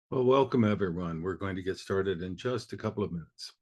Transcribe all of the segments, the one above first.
Well, welcome everyone. We're going to get started in just a couple of minutes.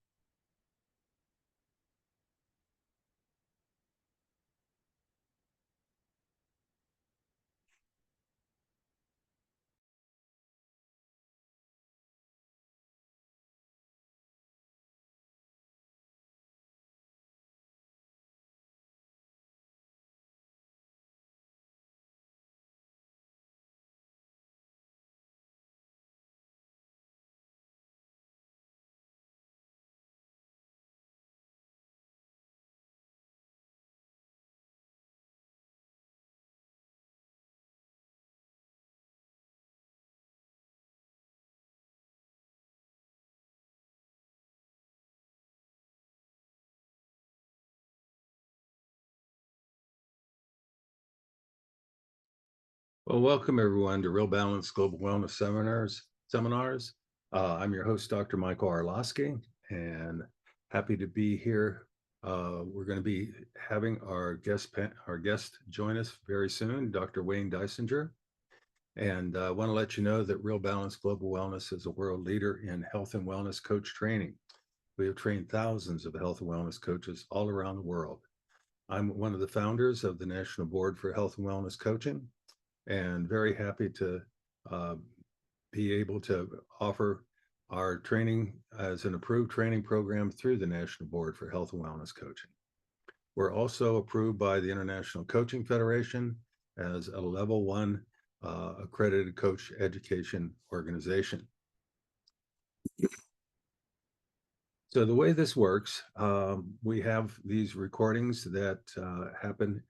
Well, welcome everyone to Real Balance Global Wellness Seminars. I'm your host, Dr. Michael Arlosky, and happy to be here. We're going to be having our guest join us very soon, Dr. Wayne Dysinger. And I want to let you know that Real Balance Global Wellness is a world leader in health and wellness coach training. We have trained thousands of health and wellness coaches all around the world. I'm one of the founders of the National Board for Health and Wellness Coaching, and very happy to uh, be able to offer our training as an approved training program through the National Board for Health and Wellness Coaching. We're also approved by the International Coaching Federation as a level 1 accredited coach education organization. So the way this works, we have these recordings that happen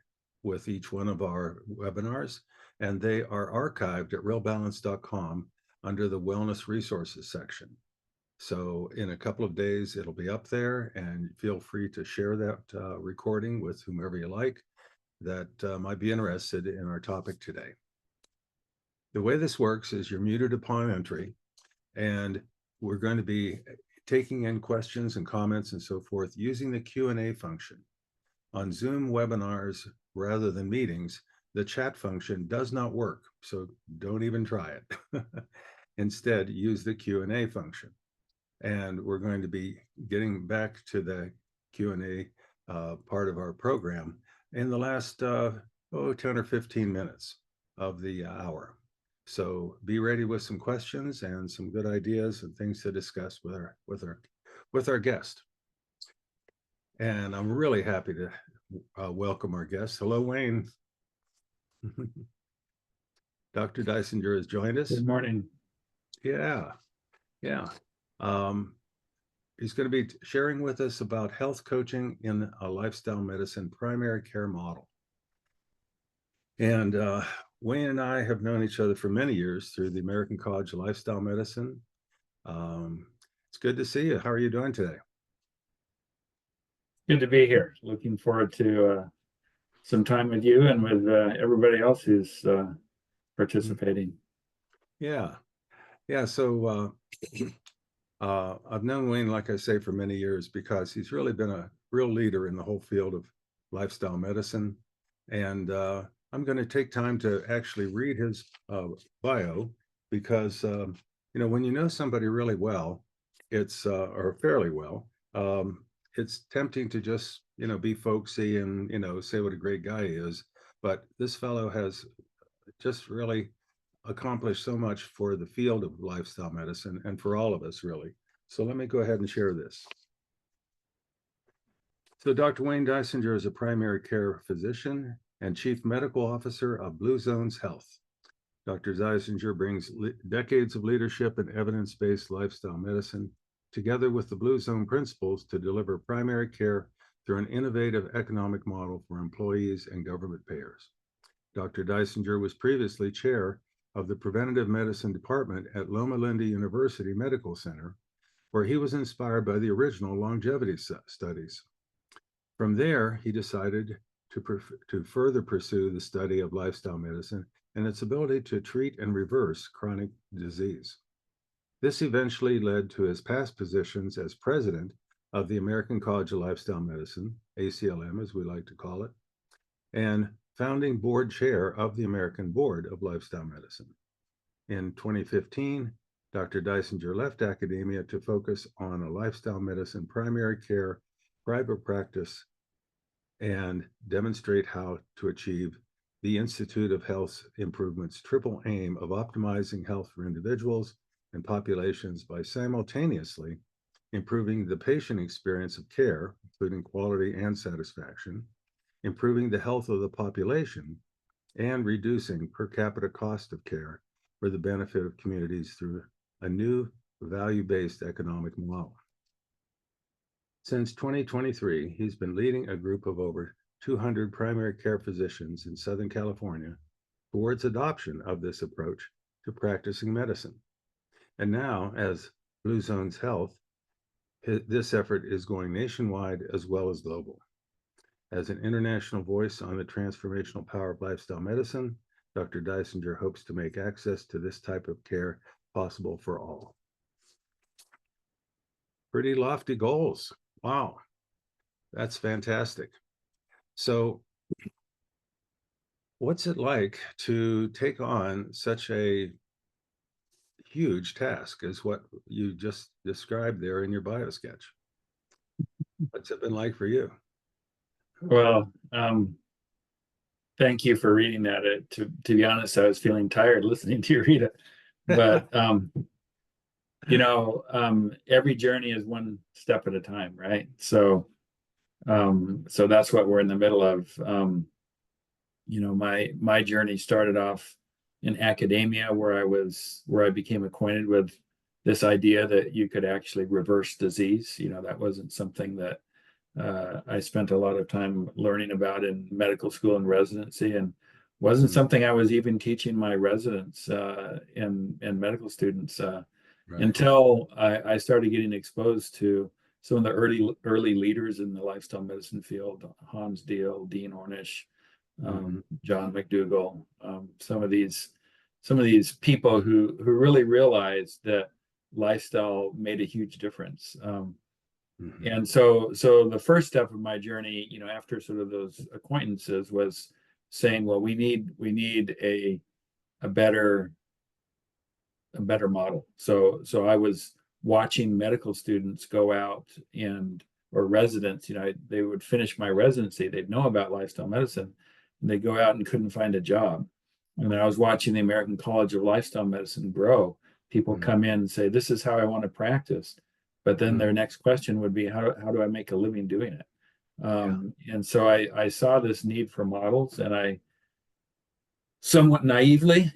with each one of our webinars, and they are archived at realbalance.com under the Wellness Resources section. So in a couple of days, it'll be up there, and feel free to share that recording with whomever you like that might be interested in our topic today. The way this works is you're muted upon entry, and we're going to be taking in questions and comments and so forth using the Q&A function. On Zoom webinars, rather than meetings, the chat function does not work, so don't even try it. Instead, use the Q&A function. And we're going to be getting back to the Q&A part of our program in the last 10 or 15 minutes of the hour. So be ready with some questions and some good ideas and things to discuss with our guest. And I'm really happy to welcome our guest. Hello, Wayne. Dr. Dysinger has joined us. Good morning. Yeah. He's going to be sharing with us about health coaching in a lifestyle medicine primary care model. And Wayne and I have known each other for many years through the American College of Lifestyle Medicine. It's good to see you. How are you doing today? Good to be here. Looking forward to some time with you and with everybody else who's participating. Yeah. So I've known Wayne, like I say, for many years because he's really been a real leader in the whole field of lifestyle medicine. And I'm going to take time to actually read his bio because, when you know somebody really well, it's, or fairly well, it's tempting to just, be folksy and, say what a great guy he is. But this fellow has just really accomplished so much for the field of lifestyle medicine and for all of us, really. So let me go ahead and share this. So Dr. Wayne Dysinger is a primary care physician and chief medical officer of Blue Zones Health. Dr. Dysinger brings decades of leadership in evidence-based lifestyle medicine together with the Blue Zone principles to deliver primary care through an innovative economic model for employees and government payers. Dr. Dysinger was previously chair of the Preventative Medicine Department at Loma Linda University Medical Center, where he was inspired by the original longevity studies. From there, he decided to further pursue the study of lifestyle medicine and its ability to treat and reverse chronic disease. This eventually led to his past positions as president of the American College of Lifestyle Medicine, ACLM as we like to call it, and founding board chair of the American Board of Lifestyle Medicine. In 2015, Dr. Dysinger left academia to focus on a lifestyle medicine, primary care, private practice, and demonstrate how to achieve the Institute of Health Improvement's triple aim of optimizing health for individuals and populations by simultaneously improving the patient experience of care, including quality and satisfaction, improving the health of the population, and reducing per capita cost of care for the benefit of communities through a new value-based economic model. Since 2023, he's been leading a group of over 200 primary care physicians in Southern California towards adoption of this approach to practicing medicine. And now, as Blue Zones Health, this effort is going nationwide as well as global. As an international voice on the transformational power of lifestyle medicine, Dr. Dysinger hopes to make access to this type of care possible for all. Pretty lofty goals. Wow, that's fantastic. So what's it like to take on such a huge task as what you just described there in your bio sketch? What's it been like for you? Well, thank you for reading that. To be honest, I was feeling tired listening to you read it. But every journey is one step at a time, right? So that's what we're in the middle of. My journey started off in academia where I became acquainted with this idea that you could actually reverse disease. That wasn't something that I spent a lot of time learning about in medical school and residency, and wasn't something I was even teaching my residents and medical students until I started getting exposed to some of the early leaders in the lifestyle medicine field: Hans Deal, Dean Ornish, John McDougall, some of these people who really realized that lifestyle made a huge difference. And so the first step of my journey, after sort of those acquaintances, was saying, well, we need a better model. So I was watching medical students go out or residents, they would finish my residency, they'd know about lifestyle medicine, and they'd go out and couldn't find a job. And then I was watching the American College of Lifestyle Medicine grow. People come in and say, this is how I want to practice. But then their next question would be, how do I make a living doing it? And so I saw this need for models, and I somewhat naively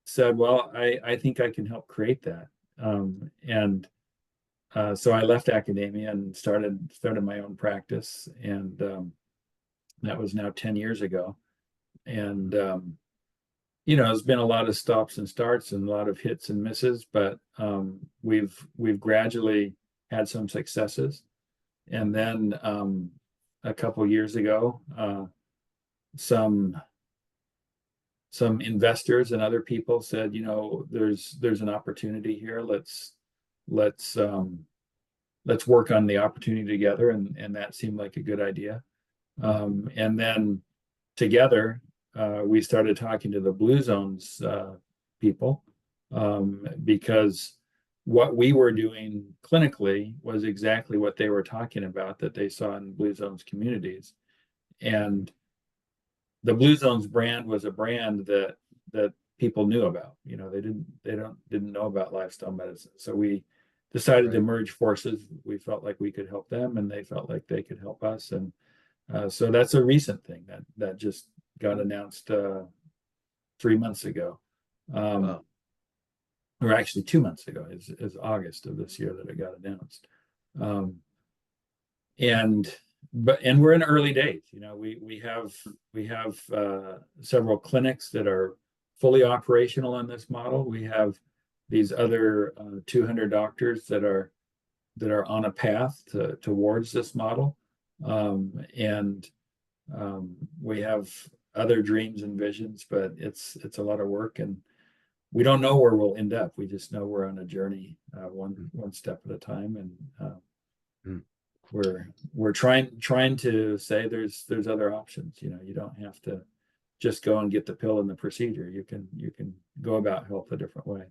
said, well, I think I can help create that. So I left academia and started my own practice, and that was now 10 years ago. And it's been a lot of stops and starts and a lot of hits and misses, but we've gradually had some successes. And then a couple years ago, some investors and other people said, there's an opportunity here. Let's work on the opportunity together, and that seemed like a good idea. And then together, we started talking to the Blue Zones people, because what we were doing clinically was exactly what they were talking about that they saw in Blue Zones communities. And the Blue Zones brand was a brand that people knew about. They didn't know about lifestyle medicine. So we decided to merge forces. We felt like we could help them, and they felt like they could help us. And so that's a recent thing that just got announced 3 months ago. Wow. Or actually 2 months ago, is August of this year that it got announced. And we're in early days. We have several clinics that are fully operational in this model. We have these other 200 doctors that are on a path towards this model. And we have other dreams and visions, but it's a lot of work, and we don't know where we'll end up. We just know we're on a journey, one step at a time, and we're trying to say there's other options. You don't have to just go and get the pill and the procedure. You can go about health a different way.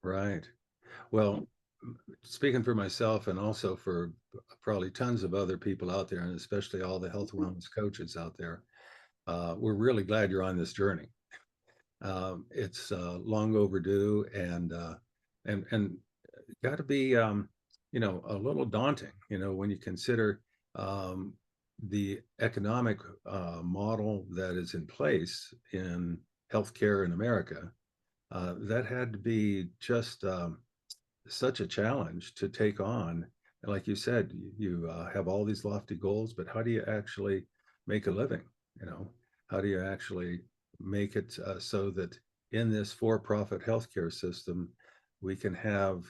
Right. Well, speaking for myself and also for probably tons of other people out there, and especially all the health and wellness coaches out there, we're really glad you're on this journey. It's long overdue, and got to be a little daunting, when you consider um, the economic model that is in place in healthcare in America. That had to be just such a challenge to take on. And like you said, you have all these lofty goals, but how do you actually make a living? You know, how do you actually make it so that in this for-profit healthcare system, we can have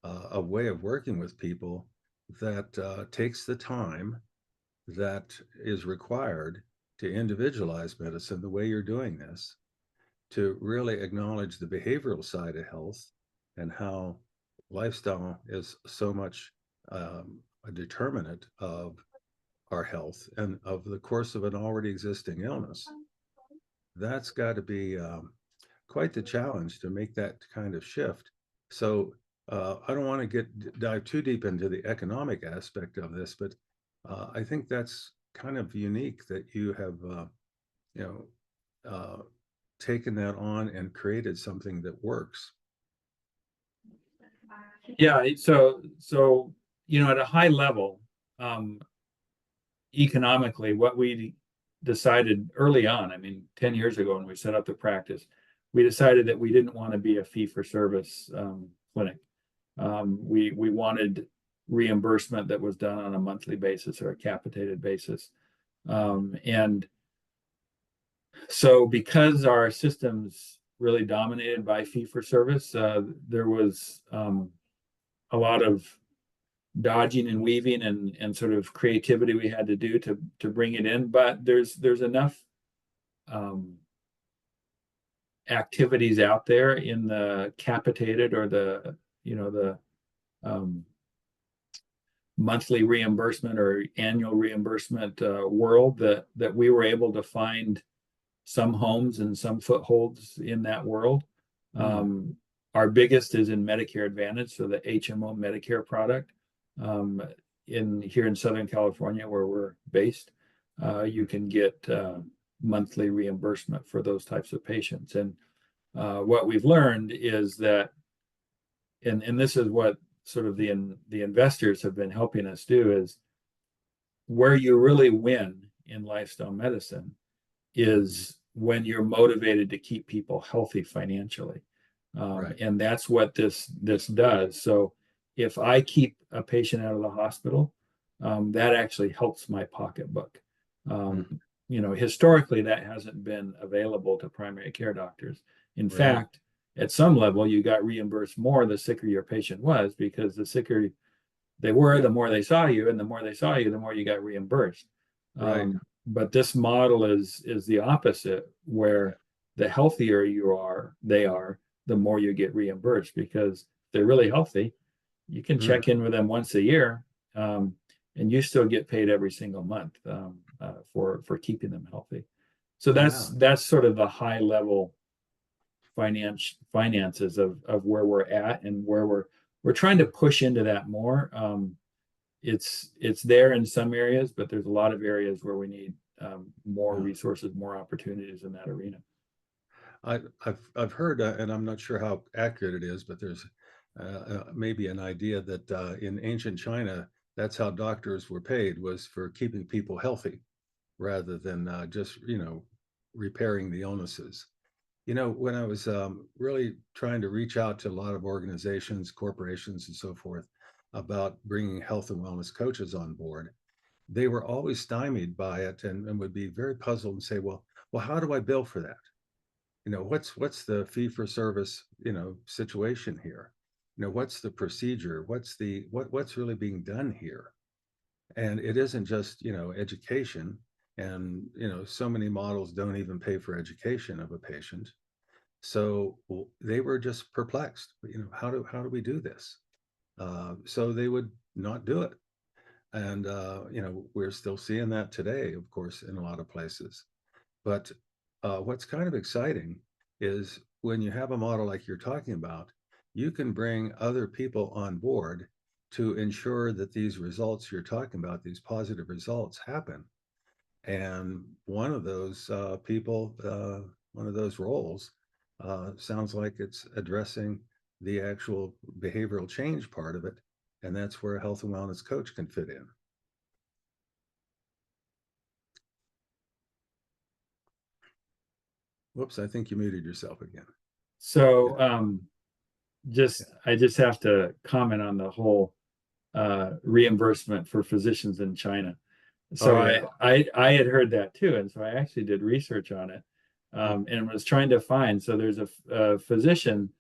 a way of working with people that takes the time that is required to individualize medicine the way you're doing this, to really acknowledge the behavioral side of health and how lifestyle is so much a determinant of our health and of the course of an already existing illness. That's got to be quite the challenge to make that kind of shift. So I don't want to dive too deep into the economic aspect of this, but I think that's kind of unique that you have, you know, taken that on and created something that works. Yeah, so at a high level, um, economically, what we decided early on, I mean, 10 years ago when we set up the practice, we decided that we didn't want to be a fee-for-service clinic. We wanted reimbursement that was done on a monthly basis or a capitated basis. And so because our system's really dominated by fee-for-service, there was a lot of dodging and weaving and sort of creativity we had to do to bring it in. But there's enough activities out there in the capitated or the monthly reimbursement or annual reimbursement world that we were able to find some homes and some footholds in that world. Our biggest is in Medicare Advantage, so the HMO Medicare product. Here in Southern California, where we're based, you can get monthly reimbursement for those types of patients. And what we've learned is that, and this is what sort of the investors have been helping us do, is where you really win in lifestyle medicine is when you're motivated to keep people healthy financially. Right. And that's what this does. So if I keep a patient out of the hospital, that actually helps my pocketbook. Historically, that hasn't been available to primary care doctors. In Right. fact, at some level, you got reimbursed more the sicker your patient was, because the sicker they were, the more they saw you, and the more they saw you, the more you got reimbursed. Right. But this model is the opposite, where the healthier they are, the more you get reimbursed, because they're really healthy. You can check in with them once a year, and you still get paid every single month for keeping them healthy. So Yeah. that's sort of the high level finances of where we're at, and where we're trying to push into that more. It's there in some areas, but there's a lot of areas where we need more Yeah. resources, more opportunities in that arena. I've heard, and I'm not sure how accurate it is, but there's maybe an idea that in ancient China, that's how doctors were paid, was for keeping people healthy rather than just repairing the illnesses. When I was really trying to reach out to a lot of organizations, corporations, and so forth about bringing health and wellness coaches on board, they were always stymied by it and would be very puzzled and say, well, how do I bill for that? What's the fee for service, situation here? What's the procedure? What's really being done here? And it isn't just, education. And, so many models don't even pay for education of a patient. So they were just perplexed. How do we do this? So they would not do it. And, we're still seeing that today, of course, in a lot of places. But what's kind of exciting is when you have a model like you're talking about, you can bring other people on board to ensure that these results you're talking about, these positive results, happen. And one of those people, one of those roles, sounds like it's addressing the actual behavioral change part of it. And that's where a health and wellness coach can fit in. Whoops, I think you muted yourself again. So Yeah. I just have to comment on the whole reimbursement for physicians in China. Oh, So yeah. I had heard that too, and so I actually did research on it, and was trying to find. So there's a physician.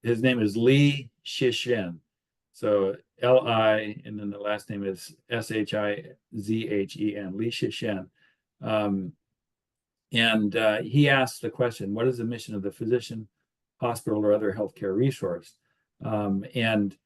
His name is Li Shizhen. So Li, and then the last name is Shizhen. Li Shizhen. Um, and he asked the question, what is the mission of the physician, hospital, or other healthcare resource? And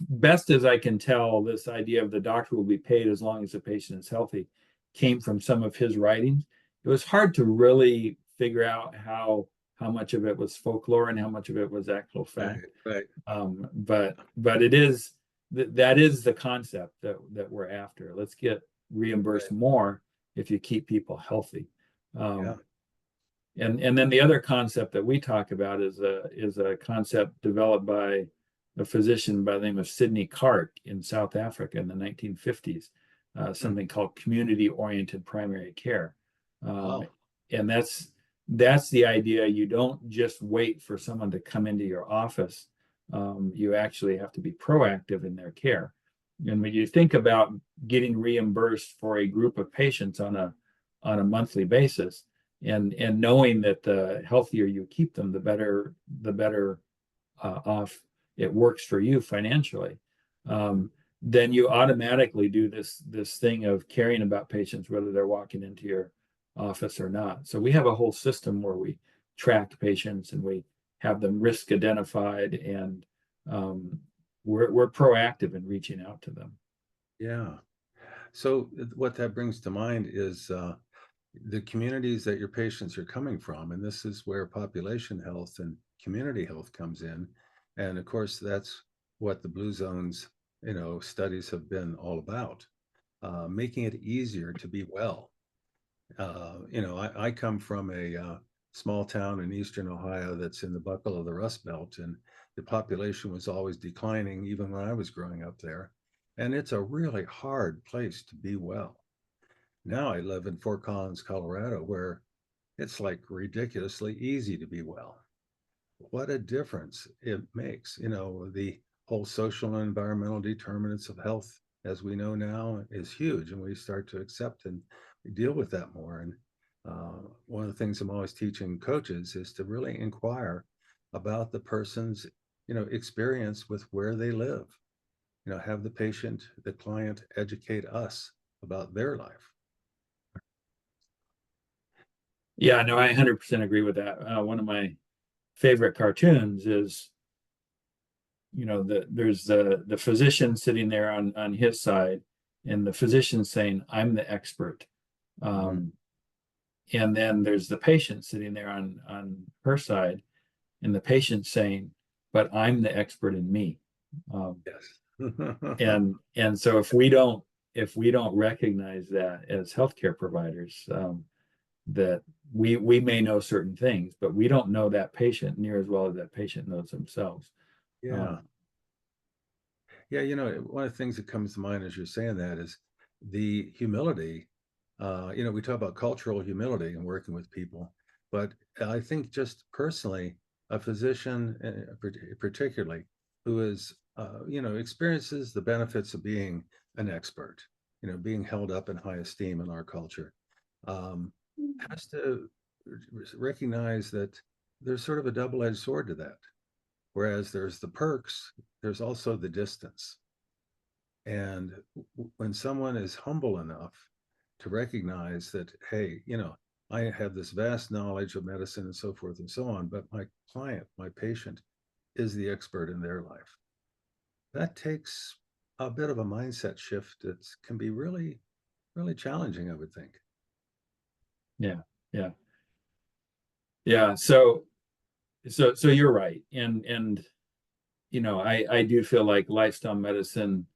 best as I can tell, this idea of the doctor will be paid as long as the patient is healthy came from some of his writings. It was hard to really figure out how much of it was folklore and how much of it was actual fact. Right. But it is that is the concept that we're after. Let's get reimbursed Right. more if you keep people healthy. Yeah. And then the other concept that we talk about is a concept developed by a physician by the name of Sidney Clark in South Africa in the 1950s, something called community-oriented primary care. Oh, And that's the idea. You don't just wait for someone to come into your office. You actually have to be proactive in their care. And when you think about getting reimbursed for a group of patients on a monthly basis, and knowing that the healthier you keep them, the better off it works for you financially, then you automatically do this thing of caring about patients whether they're walking into your office or not. So we have a whole system where we track patients and we have them risk identified, and we're proactive in reaching out to them. yeah. So what that brings to mind is the communities that your patients are coming from, and this is where population health and community health comes in. And of course, that's what the Blue Zones, studies have been all about, making it easier to be well. I come from a small town in eastern Ohio that's in the buckle of the Rust Belt, and the population was always declining even when I was growing up there. And it's a really hard place to be well. Now I live in Fort Collins, Colorado, where it's like ridiculously easy to be well. What a difference it makes. The whole social and environmental determinants of health, as we know now, is huge, and we start to accept and deal with that more. And one of the things I'm always teaching coaches is to really inquire about the person's, experience with where they live. Have the patient, the client educate us about their life. Yeah, no, I 100% agree with that. One of my favorite cartoons is, there's the physician sitting there on his side, and the physician saying, "I'm the expert," Mhm. um, and then there's the patient sitting there on her side, and the patient saying, "But I'm the expert in me." Um, Yes. and so if we don't recognize that as healthcare providers, that we may know certain things, but we don't know that patient near as well as that patient knows themselves. Yeah. Um, Yeah, one of the things that comes to mind as you're saying that is the humility. We talk about cultural humility and working with people, but I think just personally, a physician, particularly, who is, experiences the benefits of being an expert, being held up in high esteem in our culture, um, has to recognize that there's sort of a double-edged sword to that. Whereas there's the perks, there's also the distance. And when someone is humble enough to recognize that, hey, I have this vast knowledge of medicine and so forth and so on, but my client, my patient, is the expert in their life. That takes a bit of a mindset shift that can be really, really challenging, I would think. yeah, yeah, yeah. So so you're right. And I do feel like lifestyle medicine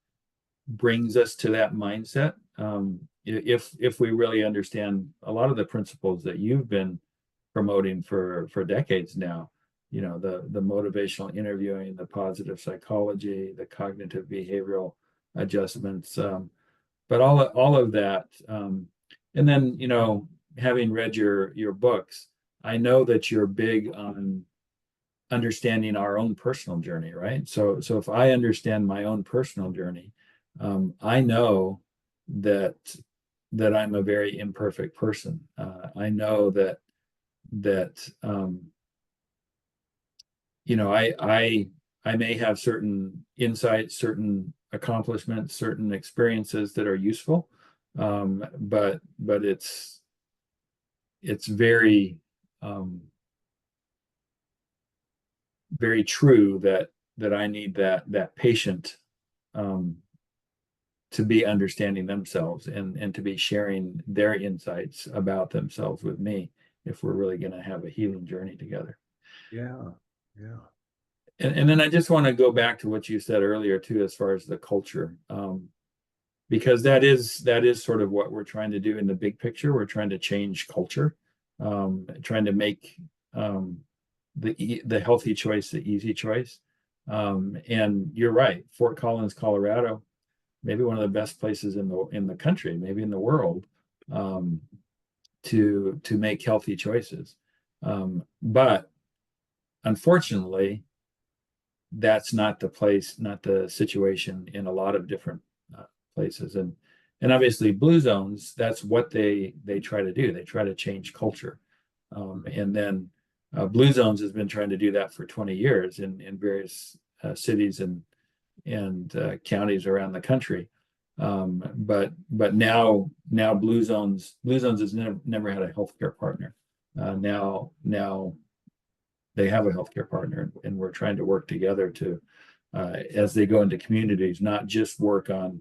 brings us to that mindset. If we really understand a lot of the principles that you've been promoting for decades now, the motivational interviewing, the positive psychology, the cognitive behavioral adjustments, but all of that, and then having read your books, I know that you're big on understanding our own personal journey, right? So if I understand my own personal journey, I know that I'm a very imperfect person. I know that I may have certain insights, certain accomplishments, certain experiences that are useful, but it's very very true that I need that patient um, to be understanding themselves and to be sharing their insights about themselves with me if we're really going to have a healing journey together. Yeah, yeah, And then I just want to go back to what you said earlier too, as far as the culture, because that is sort of what we're trying to do in the big picture. We're trying to change culture, trying to make the healthy choice the easy choice. And you're right, Fort Collins, Colorado, maybe one of the best places in the country, maybe in the world, um, to make healthy choices. But unfortunately, that's not the place, not the situation in a lot of different places. And obviously, blue zones, that's what they try to do. They try to change culture, and then blue zones has been trying to do that for 20 years in various cities and counties around the country. But now blue zones has never had a healthcare partner. Now they have a healthcare partner, and we're trying to work together to as they go into communities, not just work on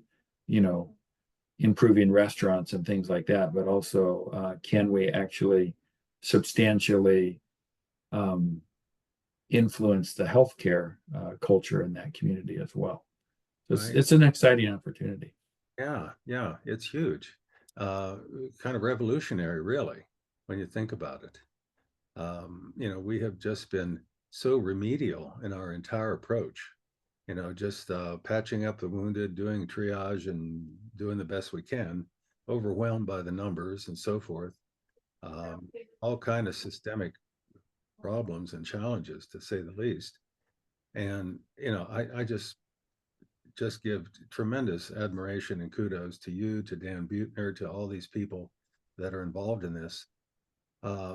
improving restaurants and things like that, but also can we actually substantially um, influence the healthcare culture in that community as well. So it's, right. it's an exciting opportunity. Yeah, yeah, it's huge. Uh, Kind of revolutionary, really, when you think about it. We have just been so remedial in our entire approach, just patching up the wounded, doing triage and doing the best we can, overwhelmed by the numbers and so forth. Um, all kind of systemic problems and challenges, to say the least. And, I just give tremendous admiration and kudos to you, to Dan Buettner, to all these people that are involved in this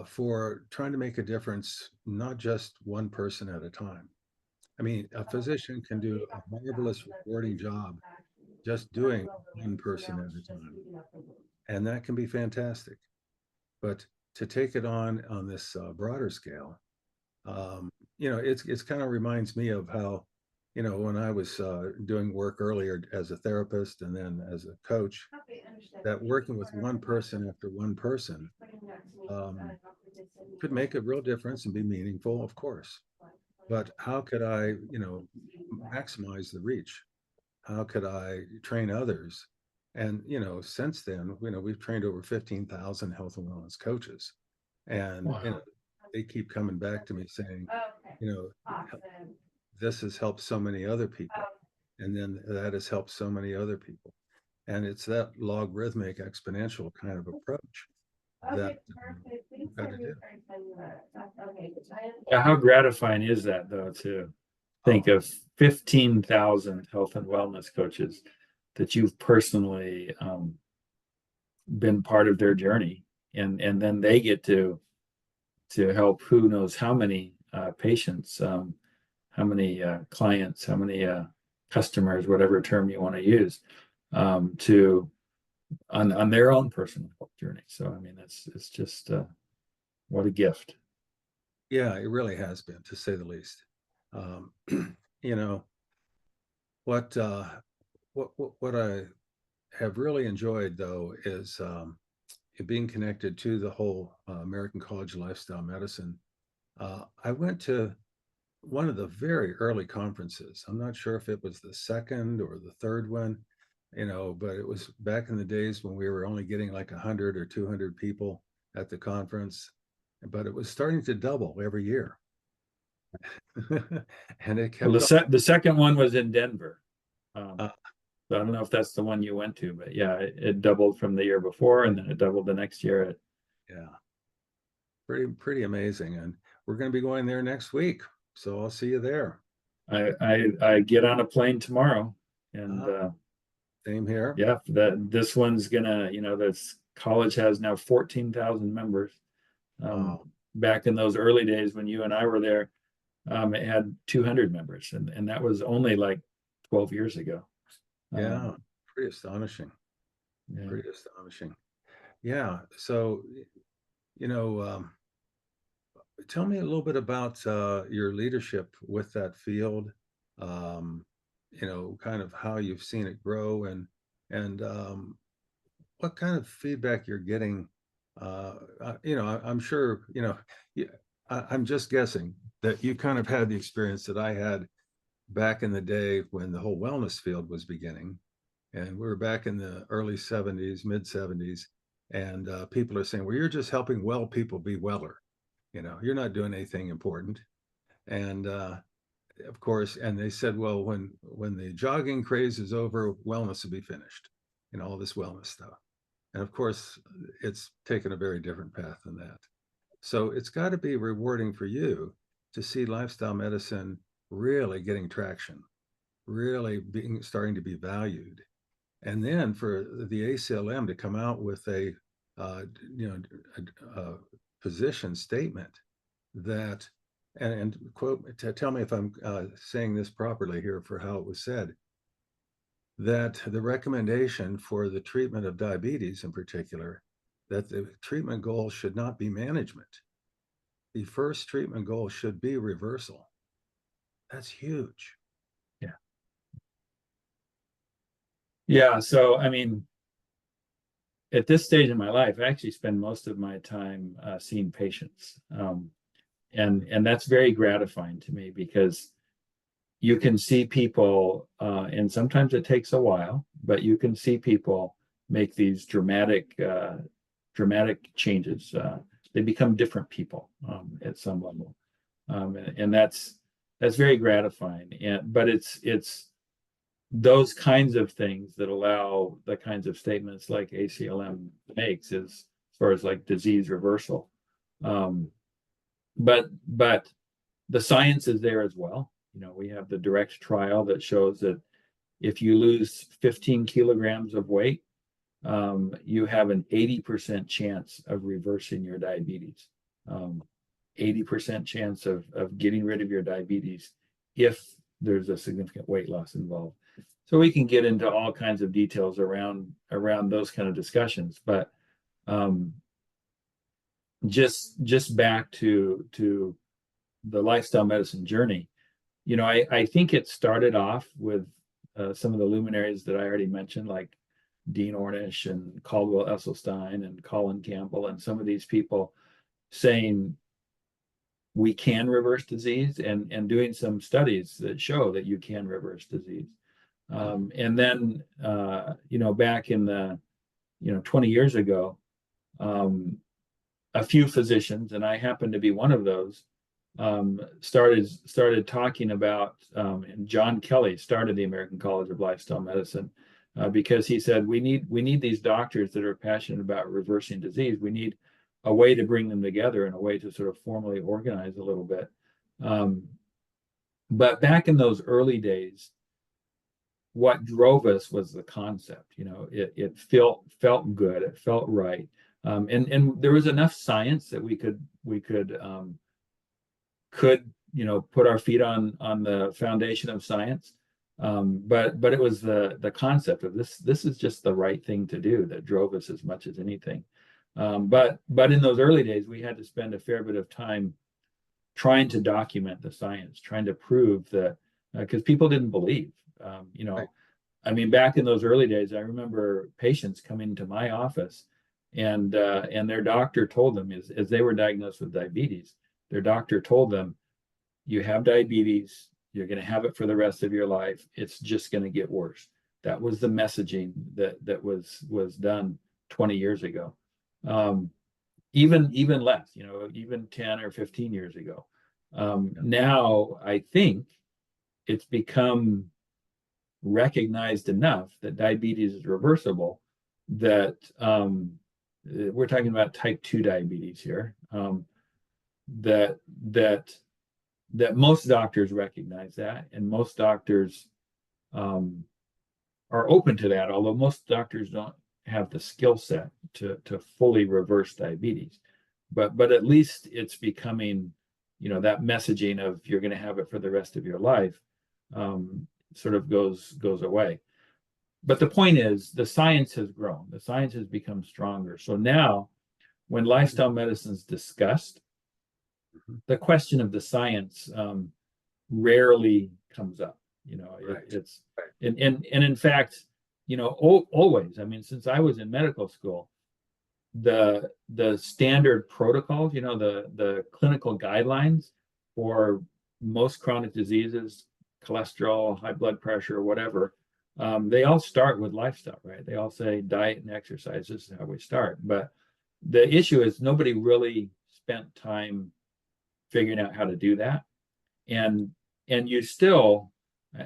for trying to make a difference, not just one person at a time. I mean, a physician can do a marvelous, rewarding job just doing one person at a time, and that can be fantastic. But to take it on this broader scale, it's kind of reminds me of how, when I was doing work earlier as a therapist and then as a coach, that working with one person after one person um, could make a real difference and be meaningful, of course. But how could I, maximize the reach? How could I train others? And, since then, we've trained over 15,000 health and wellness coaches. And, Wow. they keep coming back to me saying, you know, this has helped so many other people. And then that has helped so many other people. And it's that logarithmic exponential kind of approach that we've got to do. Yeah, how gratifying is that though to think Oh, of 15,000 health and wellness coaches that you've personally been part of their journey, and then they get to help who knows how many patients, how many clients, how many customers, whatever term you want to use, to on their own personal health journey. So I mean, it's just what a gift. yeah, it really has been, to say the least. Um, you know, what, what I have really enjoyed, though, is being connected to the whole American College of Lifestyle Medicine. I went to one of the very early conferences. I'm not sure if it was the second or the third one, but it was back in the days when we were only getting like 100 or 200 people at the conference, but it was starting to double every year. And it Well, kept on. the second one was in Denver. Uh, So I don't know if that's the one you went to, but yeah, it doubled from the year before, and then it doubled the next year. yeah, pretty amazing. And we're going to be going there next week. So I'll see you there. I get on a plane tomorrow, and Uh, Same here. yeah, this one's gonna, this college has now 14,000 members. Um, Wow. Back in those early days when you and I were there, it had 200 members, and that was only like 12 years ago. Yeah. Pretty astonishing. Yeah. Pretty astonishing. Yeah. So, you know, tell me a little bit about your leadership with that field. Um, kind of how you've seen it grow and what kind of feedback you're getting. I'm sure, yeah, I'm just guessing that you kind of had the experience that I had back in the day when the whole wellness field was beginning. And we were back in the early 70s, mid 70s, and people are saying, well, you're just helping well people be weller. You're not doing anything important. And of course, and they said, well, when the jogging craze is over, wellness will be finished, all this wellness stuff. And of course, it's taken a very different path than that. So it's got to be rewarding for you to see lifestyle medicine really getting traction, really being starting to be valued. And then for the ACLM to come out with a position statement that, and quote, tell me if I'm saying this properly here for how it was said, that the recommendation for the treatment of diabetes in particular, that the treatment goal should not be management. The first treatment goal should be reversal. That's huge. Yeah. Yeah. So, I mean, at this stage in my life, I actually spend most of my time seeing patients. And that's very gratifying to me because you can see people, and sometimes it takes a while, but you can see people make these dramatic changes. They become different people at some level, and that's very gratifying. But it's those kinds of things that allow the kinds of statements like ACLM makes, as far as like disease reversal. Um, but the science is there as well. We have the direct trial that shows that if you lose 15 kilograms of weight, you have an 80% chance of reversing your diabetes. 80% chance of getting rid of your diabetes if there's a significant weight loss involved. So we can get into all kinds of details around those kind of discussions, but just back to the lifestyle medicine journey. I think it started off with some of the luminaries that I already mentioned, like Dean Ornish and Caldwell Esselstyn and Colin Campbell, and some of these people saying we can reverse disease and doing some studies that show that you can reverse disease. And then, back in the, 20 years ago, a few physicians, and I happen to be one of those, started talking about, and John Kelly started the American College of Lifestyle Medicine because he said we need these doctors that are passionate about reversing disease. We need a way to bring them together and a way to sort of formally organize a little bit. But back in those early days, what drove us was the concept. It felt good, it felt right, and there was enough science that we could put our feet on the foundation of science. But it was the concept of this is just the right thing to do that drove us as much as anything. But in those early days, we had to spend a fair bit of time trying to document the science, trying to prove that, because people didn't believe. Right. I mean, back in those early days, I remember patients coming to my office, and their doctor told them, as they were diagnosed with diabetes, their doctor told them, you have diabetes, you're going to have it for the rest of your life. It's just going to get worse. That was the messaging that was done 20 years ago. Even less, even 10 or 15 years ago. Now I think it's become recognized enough that diabetes is reversible, that we're talking about type 2 diabetes here, that most doctors recognize that, and most doctors are open to that, although most doctors don't have the skill set to fully reverse diabetes. But at least it's becoming, that messaging of you're going to have it for the rest of your life sort of goes away. But the point is, the science has grown. The science has become stronger. So now, when lifestyle medicine is discussed, the question of the science rarely comes up. Right. It's and in fact, always. I mean, since I was in medical school, the standard protocols, the clinical guidelines for most chronic diseases, cholesterol, high blood pressure, whatever, they all start with lifestyle, right? They all say diet and exercise. This is how we start. But the issue is nobody really spent time figuring out how to do that. And you still,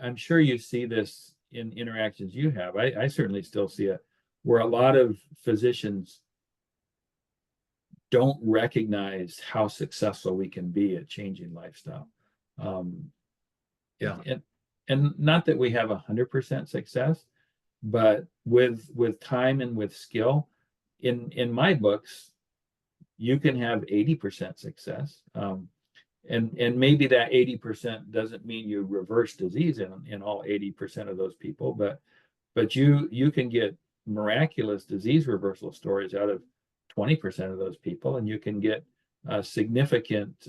I'm sure you see this in interactions you have. I certainly still see it, where a lot of physicians don't recognize how successful we can be at changing lifestyle. Yeah. And not that we have 100% success, but with time and with skill, in my books, you can have 80% success. And maybe that 80% doesn't mean you reverse disease in all 80% of those people, but you can get miraculous disease reversal stories out of 20% of those people, and you can get significant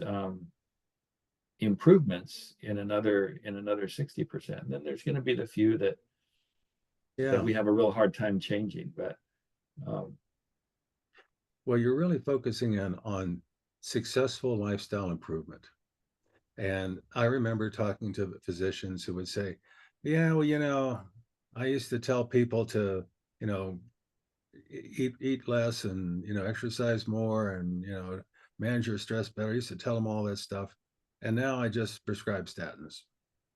improvements in another 60%. And then there's going to be the few that we have a real hard time changing. But well, you're really focusing on successful lifestyle improvement. And I remember talking to physicians who would say, yeah, well, I used to tell people to, eat less and, exercise more and, manage your stress better. I used to tell them all that stuff. And now I just prescribe statins,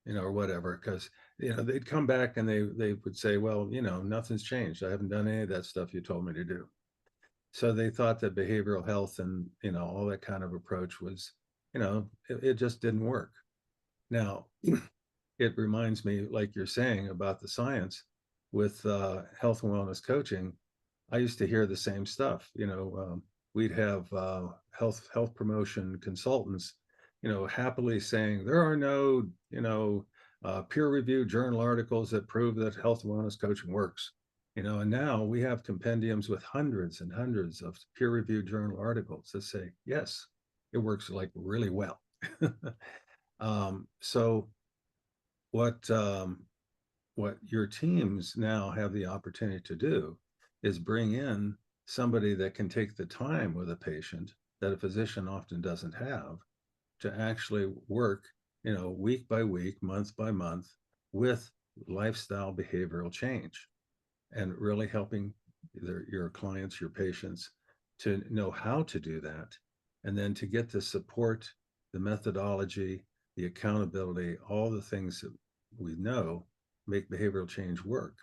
or whatever, because, they'd come back and they would say, well, nothing's changed. I haven't done any of that stuff you told me to do. So they thought that behavioral health and, all that kind of approach was, it just didn't work. Now, it reminds me, like you're saying about the science with health and wellness coaching. I used to hear the same stuff. We'd have health promotion consultants, happily saying there are no, peer-reviewed journal articles that prove that health and wellness coaching works. And now we have compendiums with hundreds and hundreds of peer-reviewed journal articles that say, yes, it works like really well. So what your teams now have the opportunity to do is bring in somebody that can take the time with a patient that a physician often doesn't have, to actually work, week by week, month by month, with lifestyle behavioral change, and really helping your clients, your patients, to know how to do that, and then to get the support, the methodology, the accountability, all the things that we know make behavioral change work.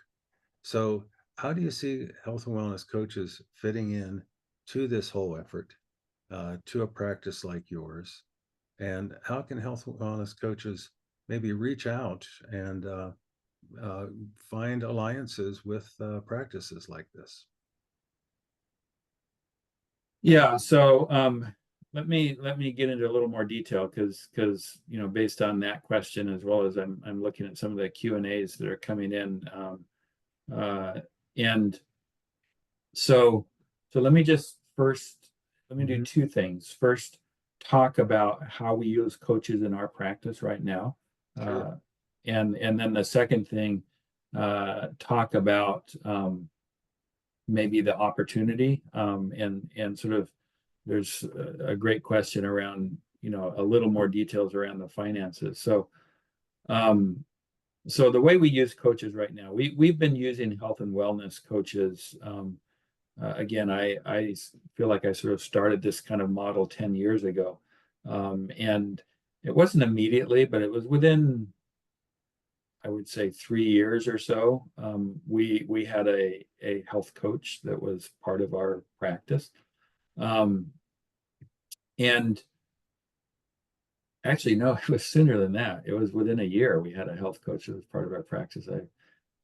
So how do you see health and wellness coaches fitting in to this whole effort, to a practice like yours? And how can health and wellness coaches maybe reach out and find alliances with practices like this? yeah, so let me get into a little more detail, because based on that question, as well as I'm looking at some of the Q&As that are coming in, and so let me just let me do two things. First, talk about how we use coaches in our practice right now. Sure. And then the second thing, talk about maybe the opportunity, and sort of, there's a great question around, a little more details around the finances. Um, so the way we use coaches right now, we've been using health and wellness coaches. Again, I feel like I sort of started this kind of model 10 years ago. And it wasn't immediately, but it was within, I would say, 3 years or so. We had a health coach that was part of our practice. Um, and actually, no, it was sooner than that. It was within a year we had a health coach that was part of our practice. I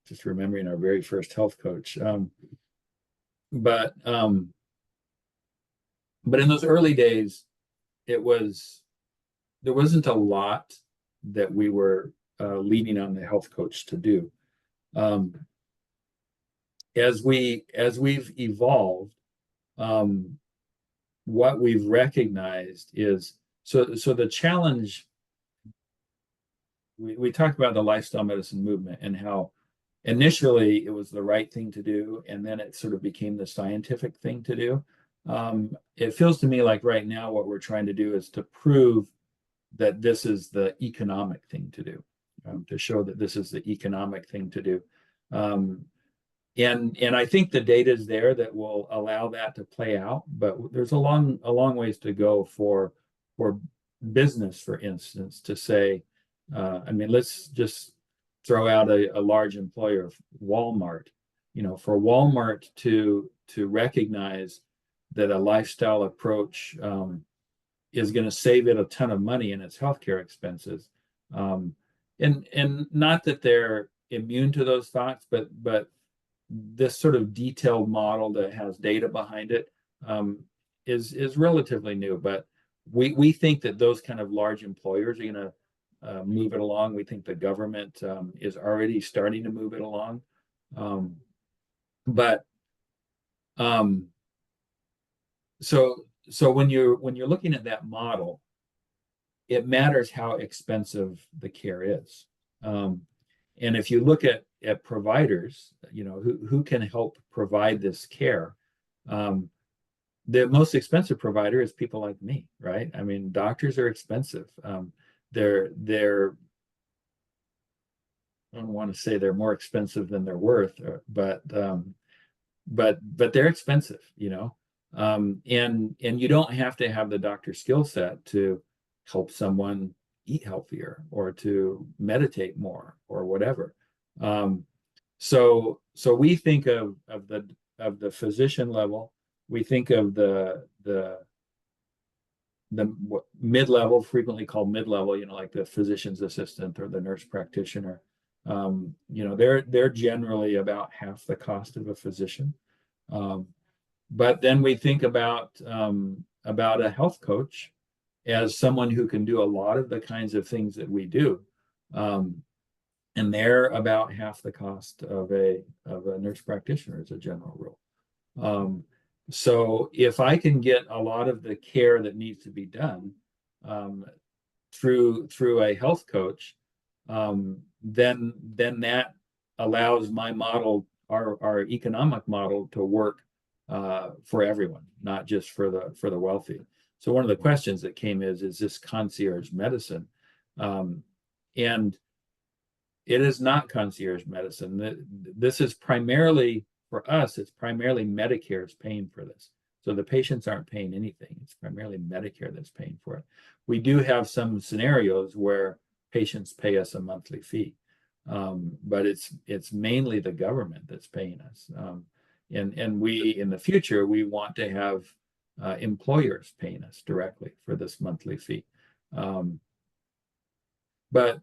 just remembering our very first health coach. But in those early days, it was there wasn't a lot that we were leaning on the health coach to do. Um, as we've evolved, um, what we've recognized is so the challenge. We talked about the lifestyle medicine movement and how initially it was the right thing to do, and then it sort of became the scientific thing to do. It feels to me like right now what we're trying to do is to prove that this is the economic thing to do, to show that this is the economic thing to do. Um, and I think the data is there that will allow that to play out, but there's a long ways to go for business, for instance, to say, I mean, let's just throw out a large employer, Walmart. For Walmart to recognize that a lifestyle approach is going to save it a ton of money in its healthcare expenses, and not that they're immune to those thoughts, but this sort of detailed model that has data behind it is relatively new. But we think that those kind of large employers are going to move it along. We think the government is already starting to move it along. But so when you're looking at that model, it matters how expensive the care is. And if you look at providers, who can help provide this care, the most expensive provider is people like me, right? I mean, doctors are expensive. They're I don't want to say they're more expensive than they're worth, but they're expensive. And you don't have to have the doctor skill set to help someone eat healthier or to meditate more or whatever. So we think of the physician level. We think of the mid-level, frequently called mid-level, like the physician's assistant or the nurse practitioner. They're generally about half the cost of a physician. But then we think about a health coach as someone who can do a lot of the kinds of things that we do. And they're about half the cost of a nurse practitioner as a general rule. So if I can get a lot of the care that needs to be done through a health coach, then that allows my model, our economic model, to work for everyone, not just for the wealthy. So one of the questions that came is this concierge medicine? And it is not concierge medicine. This is primarily, for us, it's primarily Medicare's paying for this. So the patients aren't paying anything. It's primarily Medicare that's paying for it. We do have some scenarios where patients pay us a monthly fee, but it's mainly the government that's paying us. And we, in the future, we want to have employers paying us directly for this monthly fee. But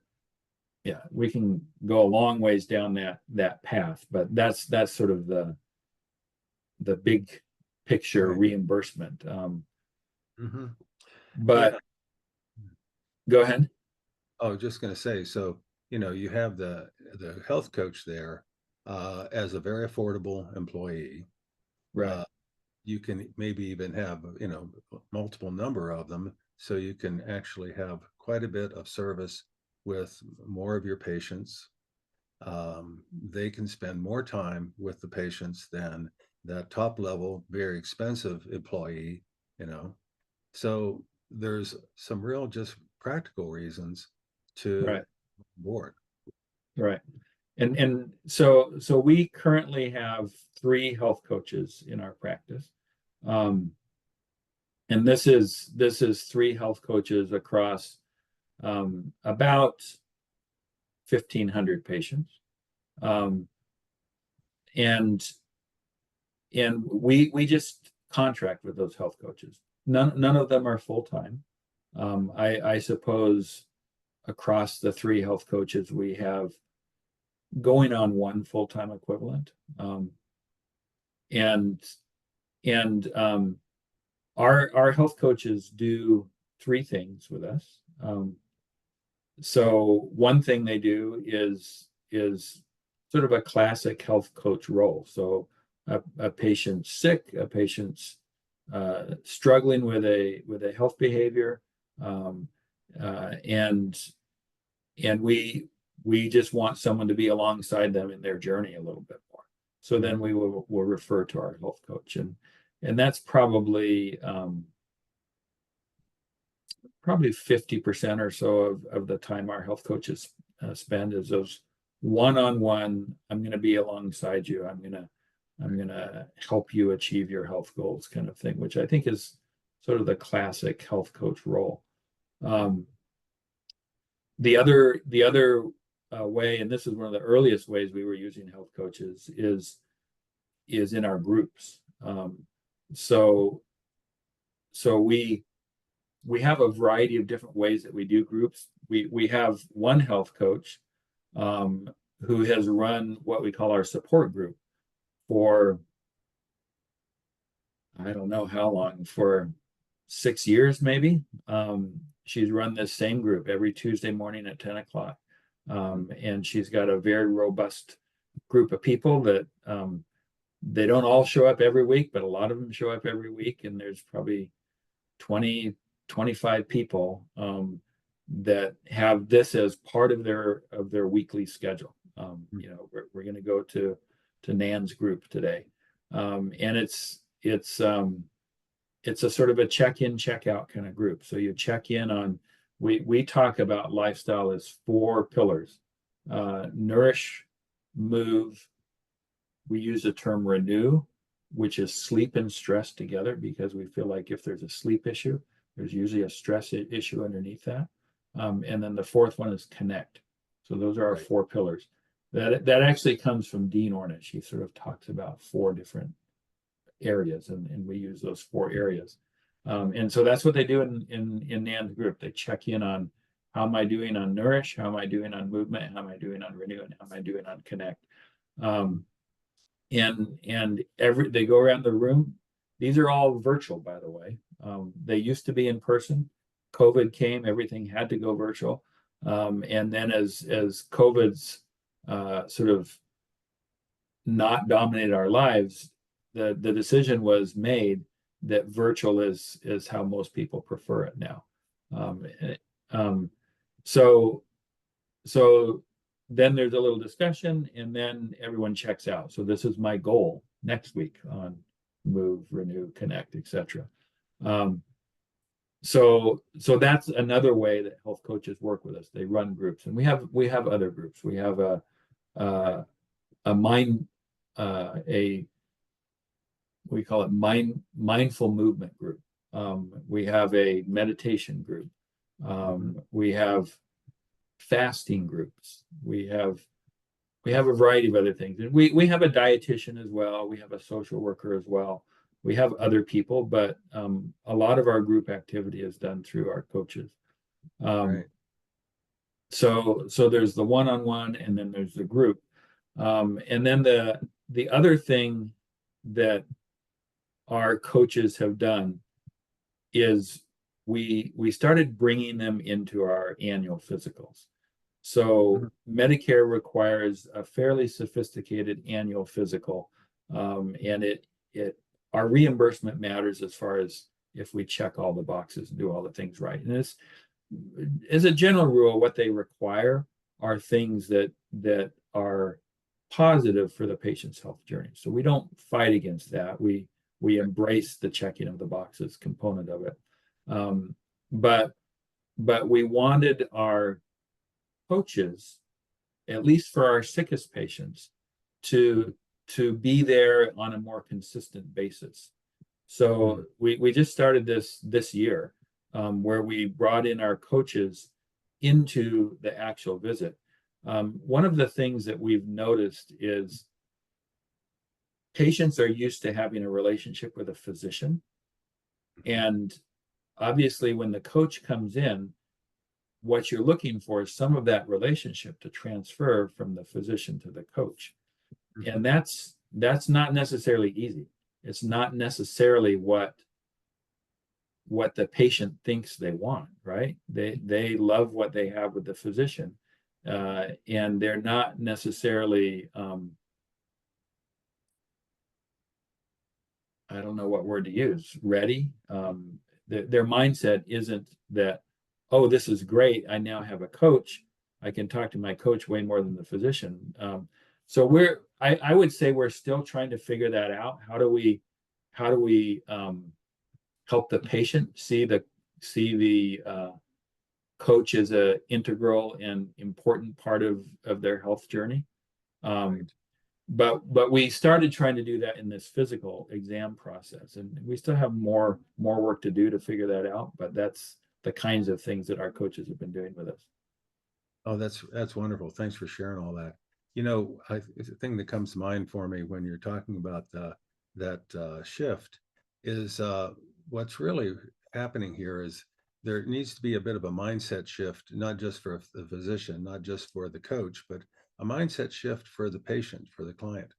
yeah, we can go a long ways down that path, but that's sort of the big picture Right. reimbursement. Mhm. But Yeah. go ahead. I was just going to say, so you have the health coach there as a very affordable employee. Right. Uh, you can maybe even have multiple number of them, so you can actually have quite a bit of service with more of your patients. They can spend more time with the patients than that top level, very expensive employee. So there's some real just practical reasons to Right. board. Right. And so we currently have 3 health coaches in our practice. Um, and this is 3 health coaches across about 1,500 patients. Um, and and we just contract with those health coaches. None of them are full-time. I suppose across the 3 health coaches we have going on 1 full-time equivalent. And and our health coaches do 3 things with us. So one thing they do is sort of a classic health coach role. So a patient's sick, a patient's struggling with a health behavior, um, and we just want someone to be alongside them in their journey a little bit more. So then we'll refer to our health coach, and that's probably 50% or so of the time our health coaches spend is those one-on-one. I'm going to be alongside you. I'm going to help you achieve your health goals kind of thing, which I think is sort of the classic health coach role. The other way, and this is one of the earliest ways we were using health coaches, is in our groups. So we have a variety of different ways that we do groups. We have one health coach who has run what we call our support group for, I don't know how long, for 6 years maybe. She's run this same group every Tuesday morning at 10 o'clock. And she's got a very robust group of people that they don't all show up every week, but a lot of them show up every week. And there's probably 20, 25 people that have this as part of their weekly schedule. We're going to go to Nan's group today, and it's a sort of a check-in, check-out kind of group. So you check in on. We talk about lifestyle as 4 pillars: nourish, move. We use the term renew, which is sleep and stress together, because we feel like if there's a sleep issue, there's usually a stress issue underneath that. And then the 4th one is connect. So those are our 4 pillars. That actually comes from Dean Ornish. He sort of talks about 4 different areas, and we use those 4 areas. And so that's what they do in Nan's group. They check in on how am I doing on nourish, how am I doing on movement, how am I doing on renew, and how am I doing on connect. And they go around the room. These are all virtual, by the way. They used to be in person. COVID came, everything had to go virtual. And then as COVID's sort of not dominated our lives, the decision was made that virtual is how most people prefer it now. So then there's a little discussion, and then everyone checks out. So this is my goal next week on move, renew, connect, etc. So that's another way that health coaches work with us. They run groups, and we have other groups. We have a we call it mindful movement group. We have a meditation group. We have fasting groups. We have a variety of other things. And we have a dietitian as well. We have a social worker as well. We have other people, but a lot of our group activity is done through our coaches. Right. So there's the one-on-one, and then there's the group. And then the other thing that our coaches have done is we started bringing them into our annual physicals. So Medicare requires a fairly sophisticated annual physical, and our reimbursement matters as far as if we check all the boxes and do all the things right. And it's, as a general rule, what they require are things that are positive for the patient's health journey. So we don't fight against that. We embrace the checking of the boxes component of it. but we wanted our coaches, at least for our sickest patients, to be there on a more consistent basis. Mm. So we just started this year, where we brought in our coaches into the actual visit. One of the things that we've noticed is patients are used to having a relationship with a physician. And obviously, when the coach comes in, what you're looking for is some of that relationship to transfer from the physician to the coach. And Mhm. that's not necessarily easy. It's not necessarily what the patient thinks they want, right? They love what they have with the physician, and they're not necessarily, I don't know what word to use, ready. Their mindset isn't that, oh, this is great, I now have a coach, I can talk to my coach way more than the physician. So I would say we're still trying to figure that out. How do we help the patient see the coach as a integral and important part of their health journey. Um, Right. but we started trying to do that in this physical exam process, and we still have more work to do to figure that out. But that's the kinds of things that our coaches have been doing with us. Oh, that's wonderful. Thanks for sharing all that. The thing that comes to mind for me when you're talking about that shift is what's really happening here is there needs to be a bit of a mindset shift, not just for the physician, not just for the coach, but a mindset shift for the patient, for the client,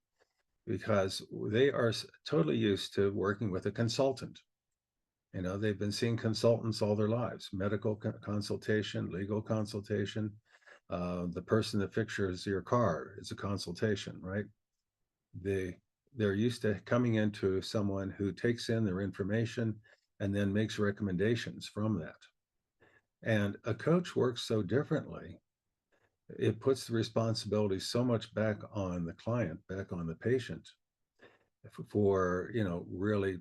because they are totally used to working with a consultant. They've been seeing consultants all their lives, medical consultation, legal consultation. The person that fixtures your car is a consultation, right? They they're used to coming into someone who takes in their information and then makes recommendations from that. And a coach works so differently. It puts the responsibility so much back on the client, back on the patient for, really,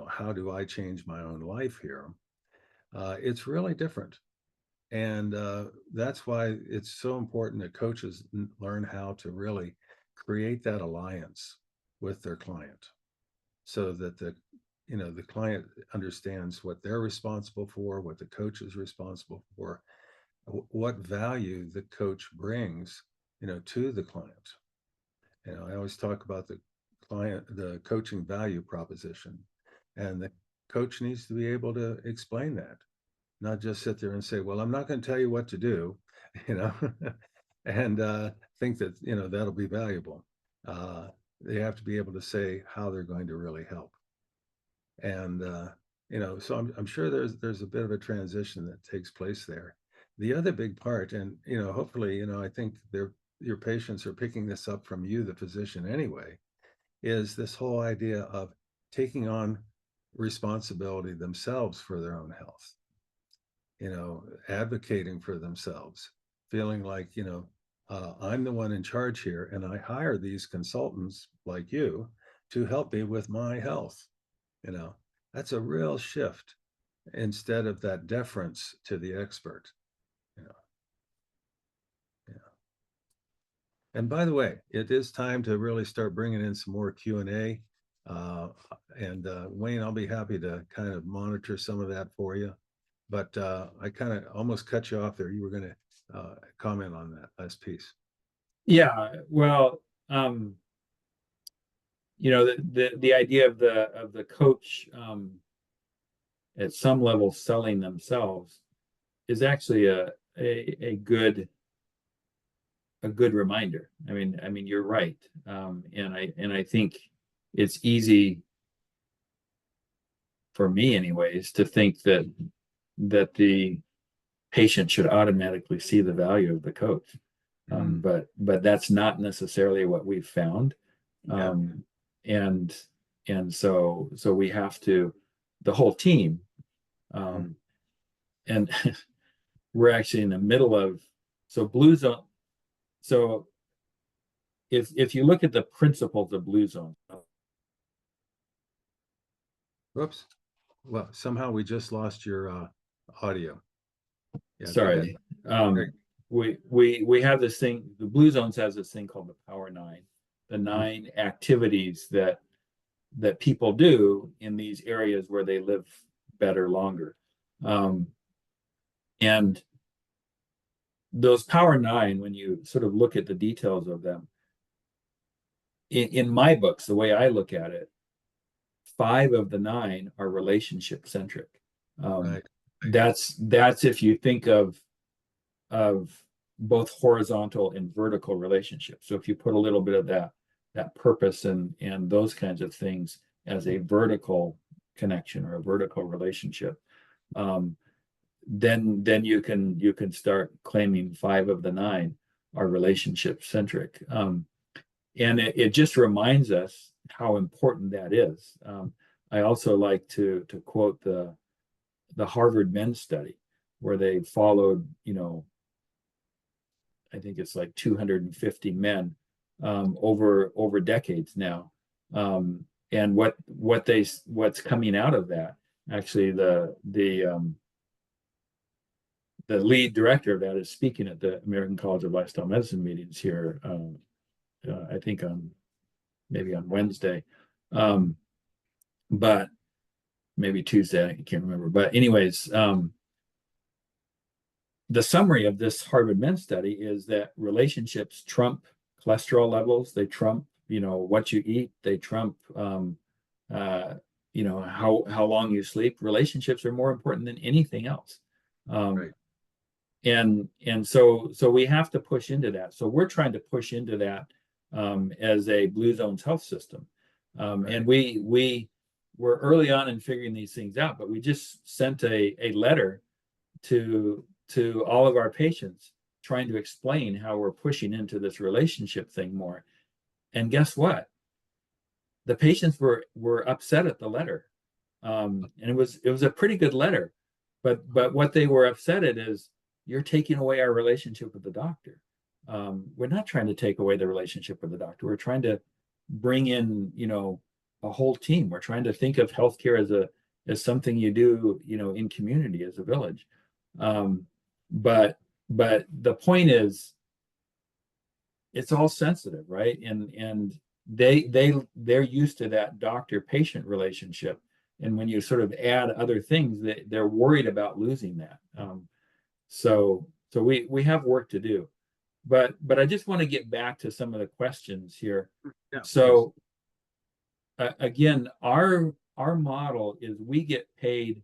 how do I change my own life here? It's really different. And that's why it's so important that coaches learn how to really create that alliance with their client so that the client understands what they're responsible for, what the coach is responsible for, what value the coach brings, to the client. I always talk about the coaching value proposition, and the coach needs to be able to explain that, not just sit there and say, well, I'm not going to tell you what to do, you know, and think that, that'll be valuable. Uh, they have to be able to say how they're going to really help. And, so I'm sure there's a bit of a transition that takes place there. The other big part, and, hopefully, I think your patients are picking this up from you, the physician anyway, is this whole idea of taking on responsibility themselves for their own health, advocating for themselves, feeling like, I'm the one in charge here and I hire these consultants like you to help me with my health. You know, that's a real shift instead of that deference to the expert. You know, yeah. And by the way, it is time to really start bringing in some more Q&A. Uh, and Wayne, I'll be happy to kind of monitor some of that for you. But I kind of almost cut you off there. You were going to comment on that last piece. Yeah, well, the idea of the coach, at some level selling themselves is actually a good reminder. I mean, you're right, and I think it's easy for me, anyways, to think that the patient should automatically see the value of the coach, Mm, but that's not necessarily what we've found, yeah. um, and so we have to, the whole team, Mhm. um, and we're actually in the middle of, so blue zone. So if you look at the principles of blue zone, Whoops. Well, somehow we just lost your audio. Yeah, go ahead. Sorry. We have this thing, the Blue Zones has this thing called the Power Nine, the 9 activities that people do in these areas where they live better longer. And those Power Nine, when you sort of look at the details of them, in my books, the way I look at it, 5 of the 9 are relationship centric. Right. That's if you think of both horizontal and vertical relationships. So if you put a little bit of that purpose and those kinds of things as a vertical connection or a vertical relationship, then you can start claiming 5 of the 9 are relationship centric. And it just reminds us how important that is. I also like to quote the Harvard Men's Study, where they followed, I think it's like 250 men over decades now. And what's coming out of that, actually the lead director of that is speaking at the American College of Lifestyle Medicine meetings here, I think maybe on Wednesday, but maybe Tuesday, I can't remember. But anyways, the summary of this Harvard Men's Study is that relationships trump cholesterol levels. They trump, what you eat. They trump, how long you sleep. Relationships are more important than anything else. Right. And so we have to push into that. So we're trying to push into that as a Blue Zones health system. Right. And we were early on in figuring these things out, but we just sent a letter to all of our patients trying to explain how we're pushing into this relationship thing more. And guess what? The patients were upset at the letter. And it was a pretty good letter. But what they were upset at is, you're taking away our relationship with the doctor. We're not trying to take away the relationship with the doctor. We're trying to bring in, a whole team. We're trying to think of healthcare as something you do, in community, as a village. But the point is, it's all sensitive, right? And they're used to that doctor-patient relationship. And when you sort of add other things, they're worried about losing that. So we have work to do. But I just want to get back to some of the questions here. Yeah, so again, our model is we get paid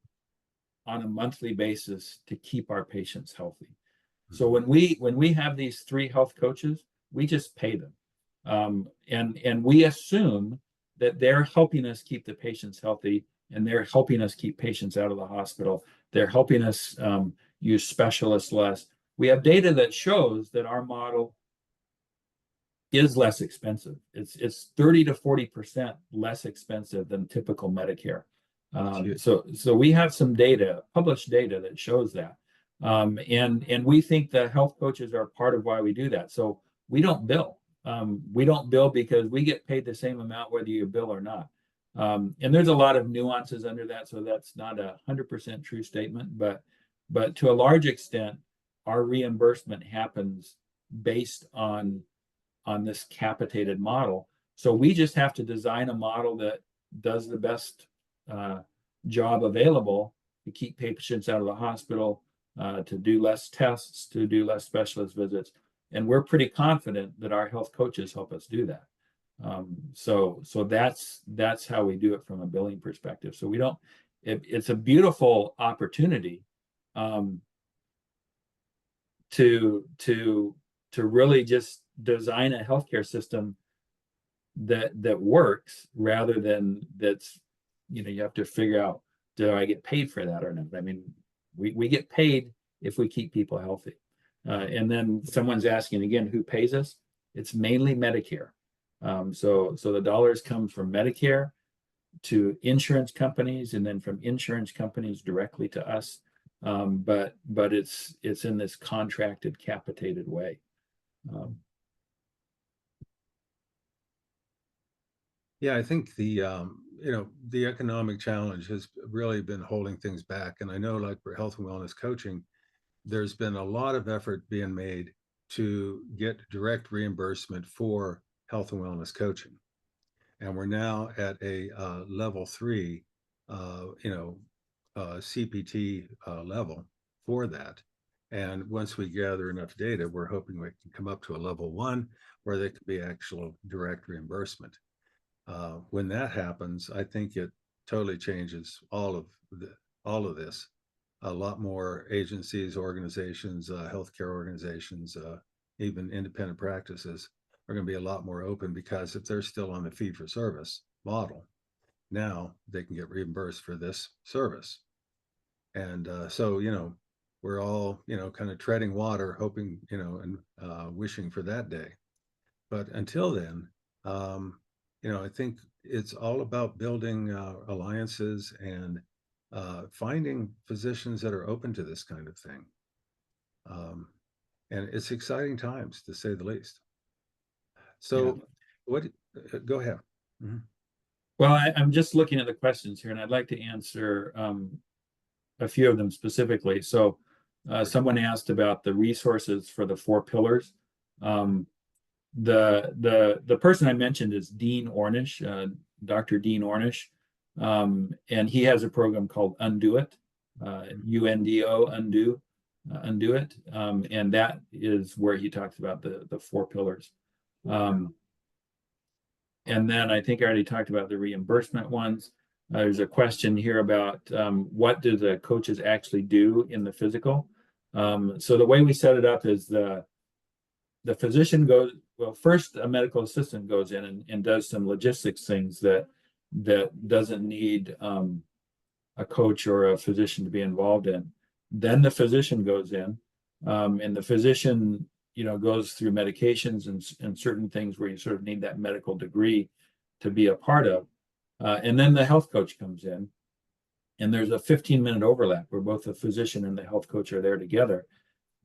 on a monthly basis to keep our patients healthy. So when we have these 3 health coaches, we just pay them. And we assume that they're helping us keep the patients healthy, and they're helping us keep patients out of the hospital. They're helping us use specialists less. We have data that shows that our model is less expensive. It's 30 to 40% less expensive than typical Medicare. So we have some data, published data, that shows that. And we think the health coaches are part of why we do that. So we don't bill. We don't bill because we get paid the same amount whether you bill or not. And there's a lot of nuances under that, so that's not 100% true statement. But to a large extent, our reimbursement happens based on this capitated model. So we just have to design a model that does the best job available to keep patients out of the hospital, to do less tests, to do less specialist visits. And we're pretty confident that our health coaches help us do that. So that's how we do it from a billing perspective. So we don't, it's a beautiful opportunity to really just design a healthcare system that works, rather than that's, you have to figure out, do I get paid for that or not? I mean, we get paid if we keep people healthy. And then someone's asking again, who pays us? It's mainly Medicare. So the dollars come from Medicare to insurance companies, and then from insurance companies directly to us. But it's in this contracted, capitated way. Yeah, I think the economic challenge has really been holding things back. And I know, like for health and wellness coaching, there's been a lot of effort being made to get direct reimbursement for health and wellness coaching. And we're now at a level 3, CPT level for that. And once we gather enough data, we're hoping we can come up to a level 1 where there could be actual direct reimbursement. When that happens, I think it totally changes all of this. A lot more agencies, organizations, healthcare organizations, even independent practices are going to be a lot more open, because if they're still on the fee for service model, now they can get reimbursed for this service. And so, we're all, kind of treading water, hoping, and wishing for that day. But until then, I think it's all about building alliances and finding physicians that are open to this kind of thing. And it's exciting times, to say the least. Yeah. So, what? Go ahead. Mhm. Well, I'm just looking at the questions here, and I'd like to answer a few of them specifically. So, someone asked about the resources for the 4 pillars. The person I mentioned is Dean Ornish, Dr. Dean Ornish, and he has a program called Undo It, UNDO, Undo It, and that is where he talks about the 4 pillars. And then I think I already talked about the reimbursement ones. There's a question here about what do the coaches actually do in the physical. So the way we set it up is the physician goes, well, first a medical assistant goes in and does some logistics things that doesn't need a coach or a physician to be involved in. Then the physician goes in, and the physician, goes through medications and certain things where you sort of need that medical degree to be a part of. And then the health coach comes in, and there's a 15-minute overlap where both the physician and the health coach are there together.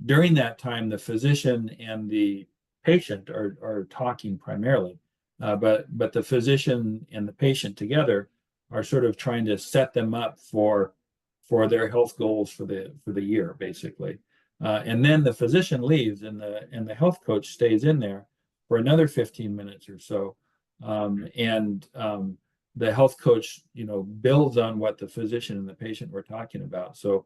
During that time, the physician and the patient are talking primarily, but the physician and the patient together are sort of trying to set them up for their health goals for the year, basically. And then the physician leaves, and the health coach stays in there for another 15 minutes or so, and the health coach, builds on what the physician and the patient were talking about. So,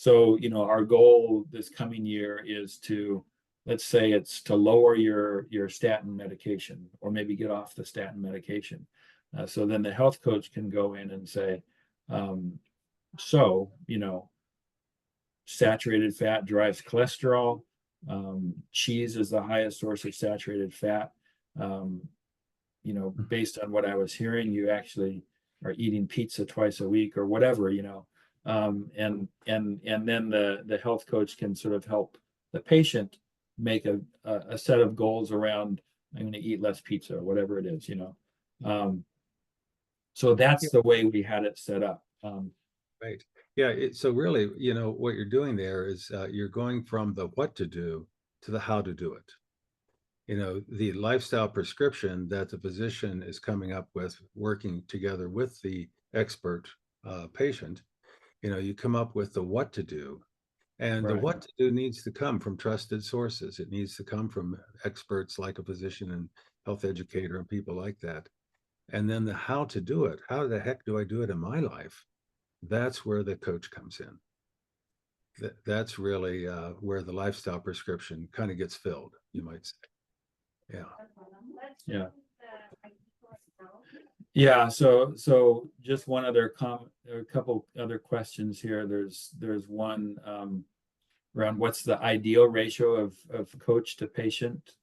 our goal this coming year is to, let's say it's to lower your statin medication, or maybe get off the statin medication. So then the health coach can go in and say, saturated fat drives cholesterol. Cheese is the highest source of saturated fat. Based on what I was hearing, you actually are eating pizza twice a week or whatever, and then the health coach can sort of help the patient make a set of goals around, I'm going to eat less pizza or whatever it is. So that's the way we had it set up. Right. Yeah. So really, what you're doing there is you're going from the what to do to the how to do it. The lifestyle prescription that the physician is coming up with, working together with the expert patient, you come up with the what to do. And the Right. what to do needs to come from trusted sources. It needs to come from experts like a physician and health educator and people like that. And then the how to do it. How the heck do I do it in my life? That's where the coach comes in. That's really where the lifestyle prescription kind of gets filled, you might say. Yeah. Yeah. Yeah. So just one other comment, a couple other questions here. There's one around what's the ideal ratio of coach to patient.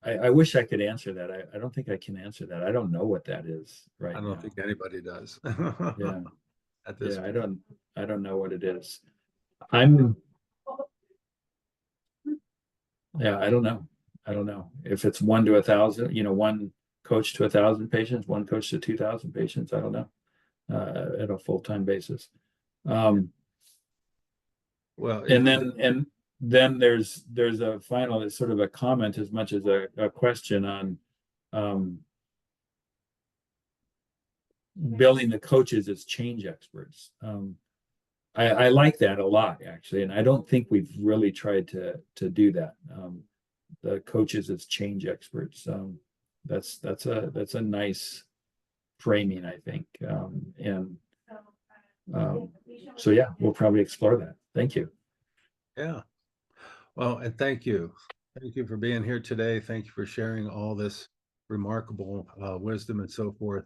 I wish I could answer that. I don't think I can answer that. I don't know what that is right I now. don't think anybody does. Yeah. At this Yeah. point. I don't know what it is. I'm Yeah, I don't know. I don't know if it's 1 to 1,000, one coach to 1,000 patients, one coach to 2,000 patients. I don't know, at a full-time basis. Well, And then there's a final, it's sort of a comment as much as a question on billing the coaches as change experts. I like that a lot, actually, and I don't think we've really tried to do that. The coaches as change experts. That's a nice framing, I think. So yeah, we'll probably explore that. Thank you. Yeah. Well, and thank you. Thank you for being here today. Thank you for sharing all this remarkable wisdom and so forth.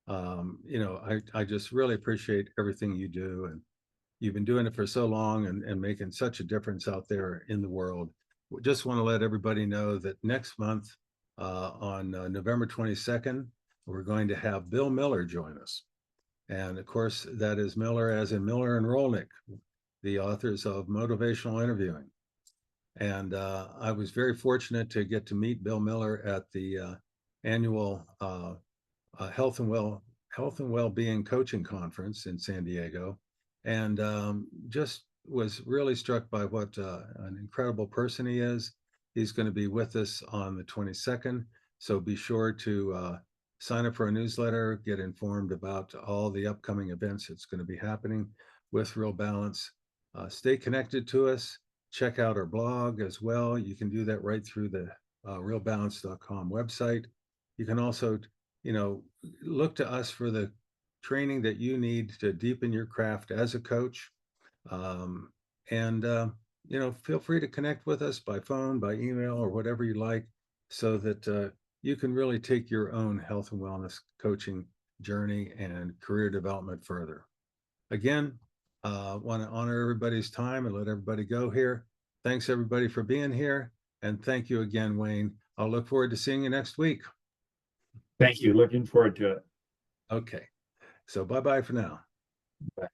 You know, I just really appreciate everything you do. And you've been doing it for so long and making such a difference out there in the world. We just want to let everybody know that next month, on November 22nd, we're going to have Bill Miller join us. And of course, that is Miller as in Miller and Rolnick, the authors of Motivational Interviewing. And I was very fortunate to get to meet Bill Miller at the annual Health and Well-being Coaching Conference in San Diego, and just was really struck by what an incredible person he is. He's going to be with us on the 22nd, so be sure to sign up for a newsletter, get informed about all the upcoming events that's going to be happening with Real Balance. Stay connected to us. Check out our blog as well. You can do that right through the realbalance.com website. You can also, you know, look to us for the training that you need to deepen your craft as a coach. You know, feel free to connect with us by phone, by email, or whatever you like, so that you can really take your own health and wellness coaching journey and career development further. Again, want to honor everybody's time and let everybody go here. Thanks everybody for being here. And thank you again, Wayne. I'll look forward to seeing you next week. Thank you. Looking forward to it. Okay. So bye-bye for now. Bye.